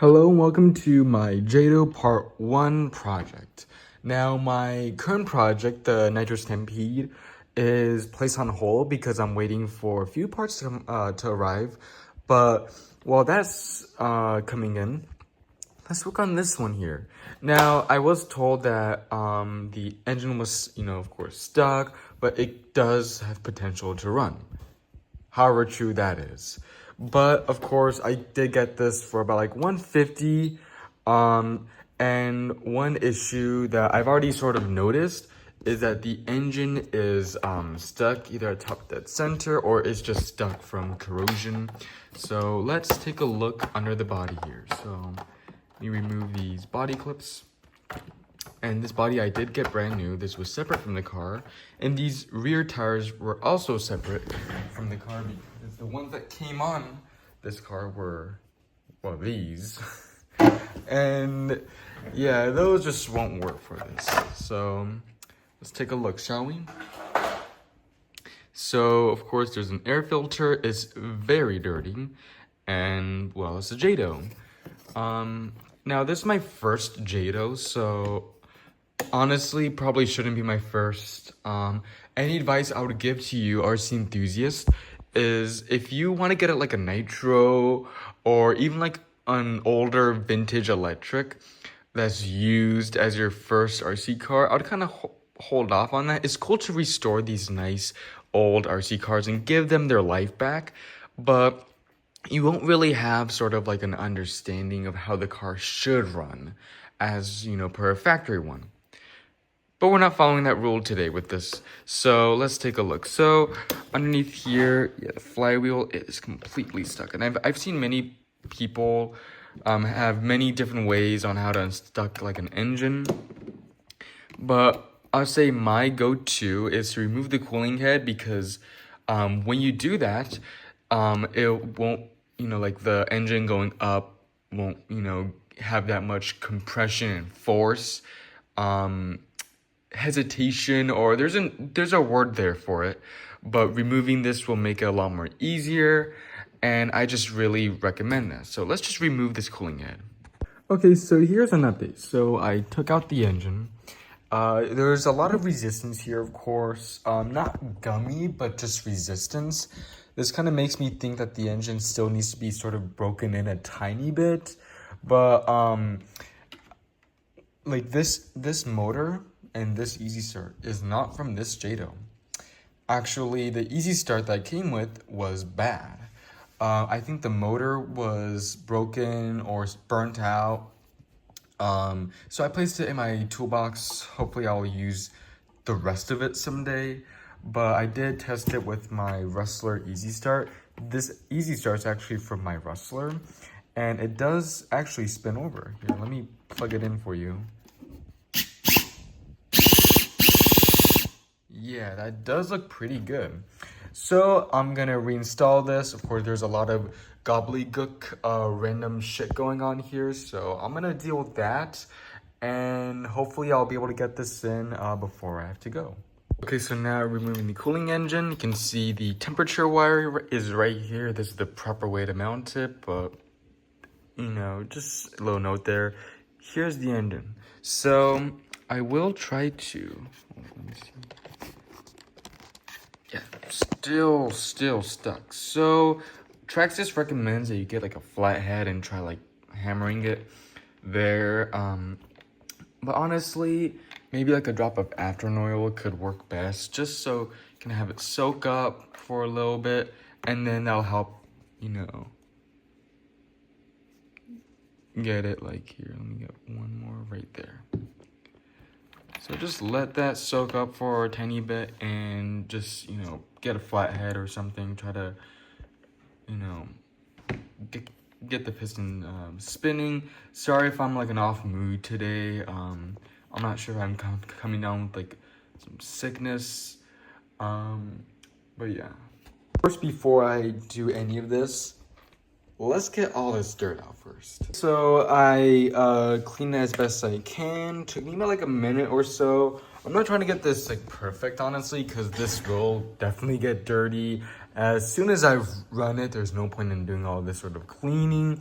Hello and welcome to my Jato Part 1 project. Now, my current project, the Nitro Stampede, is placed on hold because I'm waiting for a few parts to arrive. But while that's coming in, let's work on this one here. Now, I was told that the engine was, of course, stuck, but it does have potential to run. However true that is. But of course, I did get this for about like 150. And one issue that I've already sort of noticed is that the engine is stuck either at top dead center or is just stuck from corrosion. So let's take a look under the body here. So let me remove these body clips. And this body I did get brand new. This was separate from the car. And these rear tires were also separate from the car because the ones that came on this car were, well, these. And yeah, those just won't work for this. So let's take a look, shall we? So of course there's an air filter. It's very dirty. And well, it's a Jato. Now this is my first Jato, so honestly, probably shouldn't be my first. Any advice I would give to you, RC enthusiast, is if you want to get it like a Nitro or even like an older vintage electric that's used as your first RC car, I would kind of hold off on that. It's cool to restore these nice old RC cars and give them their life back, but you won't really have sort of like an understanding of how the car should run as, per a factory one. But we're not following that rule today with this. So let's take a look. So underneath here, yeah, the flywheel is completely stuck. And I've seen many people have many different ways on how to unstuck like an engine. But I'll say my go-to is to remove the cooling head because when you do that, it won't, like the engine going up won't, have that much compression and force. Hesitation, or there's a word there for it, but removing this will make it a lot more easier, and I just really recommend that. So let's just remove this cooling head. Okay, so here's an update. So I took out the engine. There's a lot of resistance here, of course, not gummy, but just resistance. This kind of makes me think that the engine still needs to be sort of broken in a tiny bit, but like this motor and this Easy Start is not from this Jato. Actually, the Easy Start that I came with was bad. I think the motor was broken or burnt out. So I placed it in my toolbox. Hopefully I'll use the rest of it someday. But I did test it with my Rustler Easy Start. This Easy Start is actually from my Rustler. And it does actually spin over. Here, let me plug it in for you. Yeah, that does look pretty good. So I'm gonna reinstall this. Of course, there's a lot of gobbledygook, random shit going on here. So I'm gonna deal with that. And hopefully I'll be able to get this in before I have to go. Okay, so now removing the cooling engine. You can see the temperature wire is right here. This is the proper way to mount it, but just a little note there. Here's the engine. So I will try to, let me see. Yeah, still stuck. So Traxxas recommends that you get like a flat head and try like hammering it there. But honestly, maybe like a drop of afterburn oil could work best, just so you can have it soak up for a little bit, and then that'll help, get it like here. Let me get one more right there. So just let that soak up for a tiny bit and just, get a flat head or something. Try to, get the piston spinning. Sorry if I'm like an off mood today. I'm not sure if I'm coming down with like some sickness. But yeah. First, before I do any of this, let's get all this dirt out first. So I cleaned it as best I can. Took me about like a minute or so. I'm not trying to get this like perfect, honestly, because this will definitely get dirty. As soon as I run it, there's no point in doing all this sort of cleaning.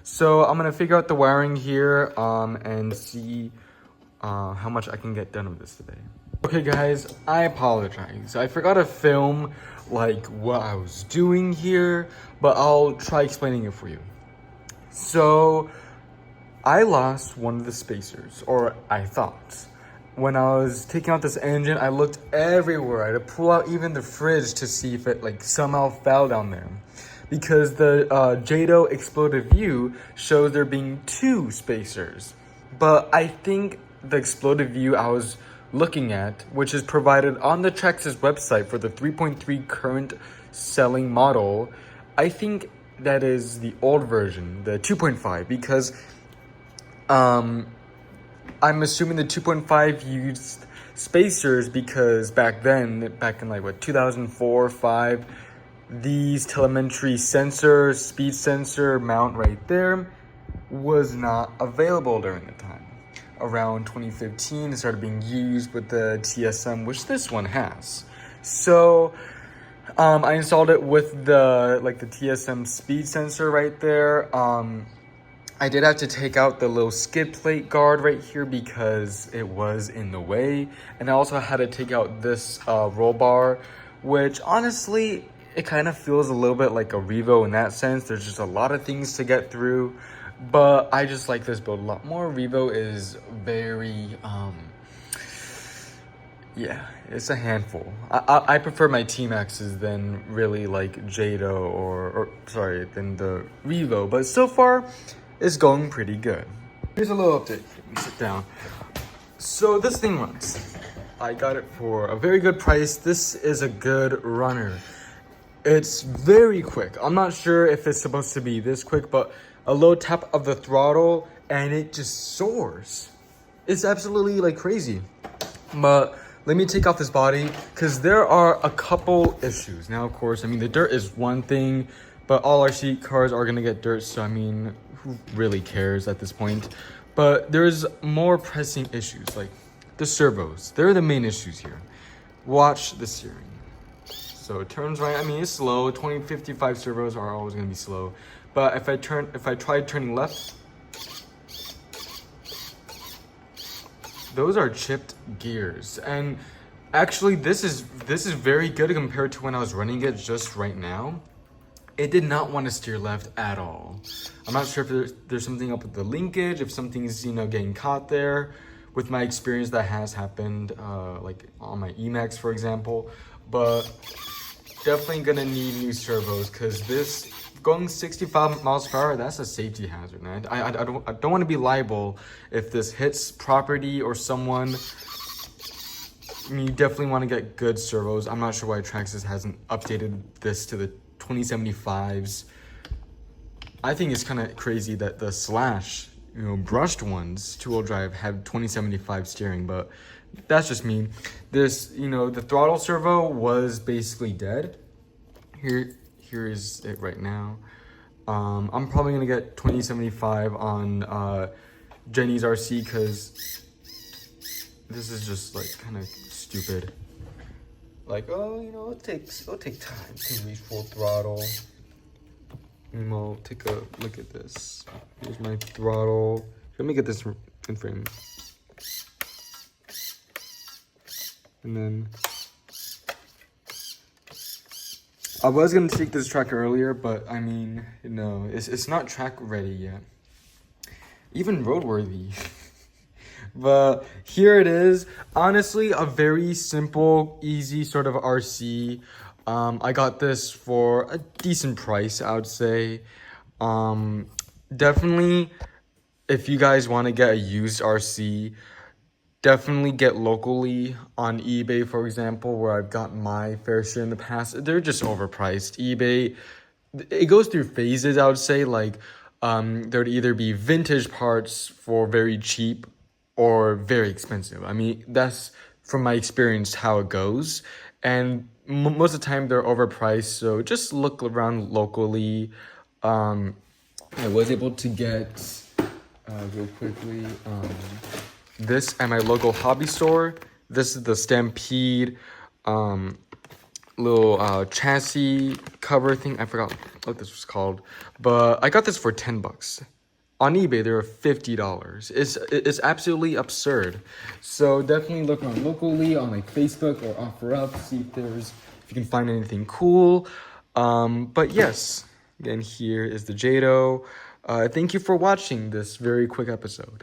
So I'm gonna figure out the wiring here and see how much I can get done with this today. Okay guys, I apologize. I forgot to film like what I was doing here, but I'll try explaining it for you. So I lost one of the spacers, or I thought. When I was taking out this engine, I looked everywhere. I had to pull out even the fridge to see if it like somehow fell down there. Because the Jato exploded view shows there being 2 spacers. But I think the exploded view I was looking at, which is provided on the Traxxas website for the 3.3 current selling model, I think that is the old version, the 2.5, because I'm assuming the 2.5 used spacers because back then, back in like what, 2004, 5, these telemetry sensor, speed sensor mount right there was not available during the time. Around 2015, it started being used with the TSM, which this one has. So I installed it with the TSM speed sensor right there. I did have to take out the little skid plate guard right here because it was in the way. And I also had to take out this roll bar, which honestly, it kind of feels a little bit like a Revo in that sense. There's just a lot of things to get through, but I just like this build a lot more. Revo is very, yeah, it's a handful. I prefer my T-Maxes than really like Jato than the Revo, but so far, it's going pretty good. Here's a little update. Let me sit down. So this thing runs. I got it for a very good price. This is a good runner. It's very quick. I'm not sure if it's supposed to be this quick, but a low tap of the throttle and it just soars. It's absolutely like crazy. But let me take off this body because there are a couple issues. Now, of course, I mean, the dirt is one thing, but all RC cars are gonna get dirt. So, I mean, who really cares at this point? But there's more pressing issues, like the servos. They're the main issues here. Watch the steering. So it turns right. I mean, it's slow. 2055 servos are always gonna be slow. But if I try turning left, those are chipped gears. And actually, this is very good compared to when I was running it just right now. It did not want to steer left at all. I'm not sure if there's something up with the linkage, if something's, getting caught there. With my experience, that has happened, like on my Emax, for example. But definitely gonna need new servos because this going 65 miles per hour, that's a safety hazard, man. I don't want to be liable if this hits property or someone. I mean, you definitely want to get good servos. I'm not sure why Traxxas hasn't updated this to the 2075s. I think it's kind of crazy that the Slash, brushed ones, 2-wheel drive, have 2075 steering, but that's just me. This, the throttle servo was basically dead. Here is it right now. I'm probably gonna get 2075 on Jenny's RC because this is just like kind of stupid. Like, oh, it'll take time to reach full throttle. Take a look at this. Here's my throttle. Let me get this in frame. And then I was gonna take this track earlier, but I mean, it's not track ready yet. Even roadworthy. But here it is. Honestly, a very simple, easy sort of RC. I got this for a decent price, I would say. Definitely, if you guys want to get a used RC, definitely get locally on eBay, for example, where I've gotten my fair share in the past. They're just overpriced. eBay, it goes through phases, I would say. Like, there'd either be vintage parts for very cheap or very expensive. I mean, that's from my experience how it goes. And most of the time they're overpriced, so just look around locally. I was able to get, real quickly, this at my local hobby store. This is the Stampede, little chassis cover thing. I forgot what this was called, but I got this for 10 bucks. On eBay, they're $50. It's absolutely absurd. So definitely look on locally on like Facebook or OfferUp, see if you can find anything cool. But yes, again, here is the Jato. Thank you for watching this very quick episode.